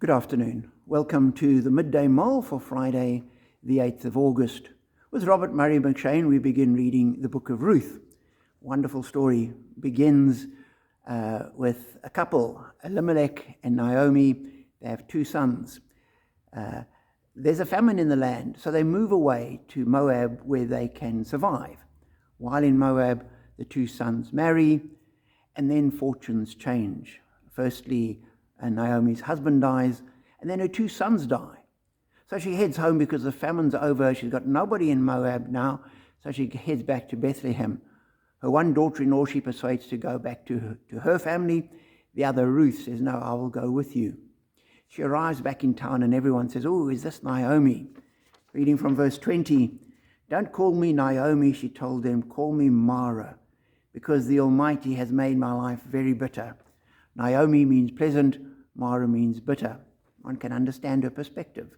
Good afternoon. Welcome to the Midday Mull for Friday, the 8th of August. With Robert Murray McShane, we begin reading the book of Ruth. Wonderful story. Begins with a couple, Elimelech and Naomi. They have two sons. There's a famine in the land, so they move away to Moab where they can survive. While in Moab, the two sons marry, and then fortunes change. Firstly, Naomi's husband dies, and then her two sons die. So she heads home because the famine's over. She's got nobody in Moab now, so she heads back to Bethlehem. Her one daughter-in-law she persuades to go back to her family. The other, Ruth, says, "No, I will go with you." She arrives back in town, and everyone says, "Oh, is this Naomi?" Reading from verse 20, "Don't call me Naomi," she told them, "call me Mara, because the Almighty has made my life very bitter." Naomi means pleasant, Mara means bitter. One can understand her perspective.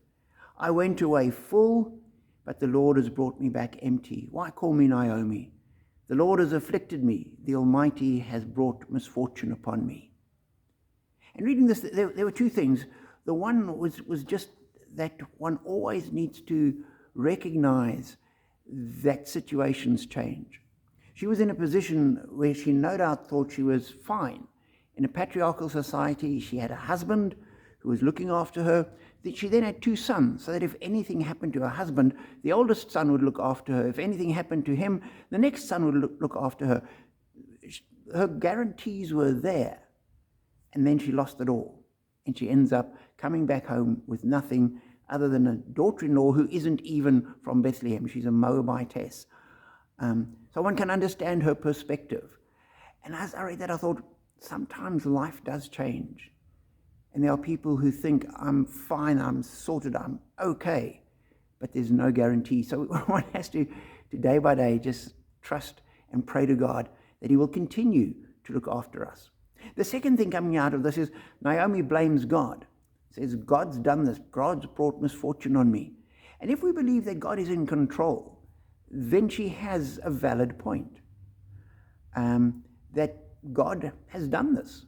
I went away full, but the Lord has brought me back empty. Why call me Naomi? The Lord has afflicted me. The Almighty has brought misfortune upon me. And reading this, there were two things. The one was just that one always needs to recognize that situations change. She was in a position where she no doubt thought she was fine. In a patriarchal society, she had a husband who was looking after her. She then had two sons, so that if anything happened to her husband, the oldest son would look after her. If anything happened to him, the next son would look after her. Her guarantees were there. And then she lost it all. And she ends up coming back home with nothing other than a daughter-in-law who isn't even from Bethlehem. She's a Moabitess. So one can understand her perspective. And as I read that, I thought, sometimes life does change. And there are people who think, I'm fine, I'm sorted, I'm okay. But there's no guarantee. So one has to day by day, just trust and pray to God that He will continue to look after us. The second thing coming out of this is Naomi blames God. Says, God's done this. God's brought misfortune on me. And if we believe that God is in control, then she has a valid point. That God has done this.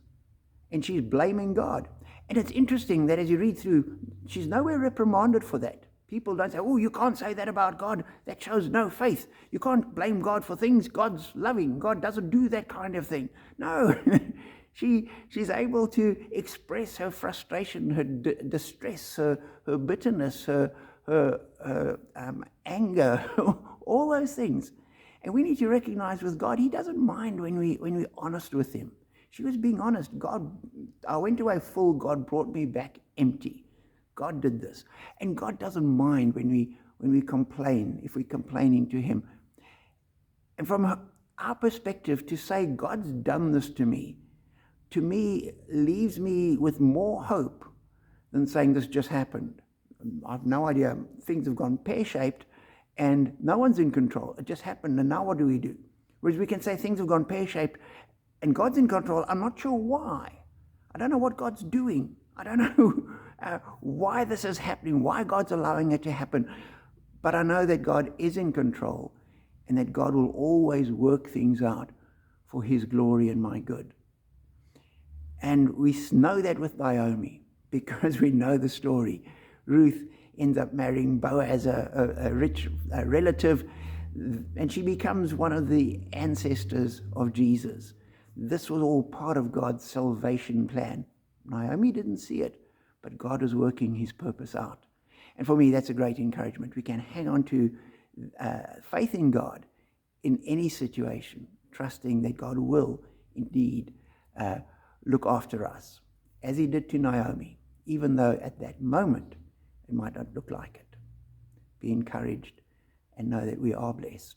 And she's blaming God. And it's interesting that as you read through, she's nowhere reprimanded for that. People don't say, "Oh, you can't say that about God. That shows no faith. You can't blame God for things. God's loving. God doesn't do that kind of thing." No. She's able to express her frustration, her distress, her bitterness, her anger, all those things. And we need to recognize with God, He doesn't mind when we're honest with Him. She was being honest. God, I went away full. God brought me back empty. God did this. And God doesn't mind when we complain, if we're complaining to Him. And from our perspective, to say God's done this to me leaves me with more hope than saying this just happened. I've no idea. Things have gone pear-shaped and no one's in control. It just happened, and now what do we do? Whereas we can say things have gone pear-shaped and God's in control. I'm not sure why. I don't know what God's doing. I don't know why this is happening, why God's allowing it to happen. But I know that God is in control and that God will always work things out for His glory and my good. And we know that with Naomi because we know the story. Ruth ends up marrying Boaz, a rich relative, and she becomes one of the ancestors of Jesus. This was all part of God's salvation plan. Naomi didn't see it, but God was working His purpose out. And for me, that's a great encouragement. We can hang on to faith in God in any situation, trusting that God will indeed look after us, as He did to Naomi, even though at that moment it might not look like it. Be encouraged and know that we are blessed.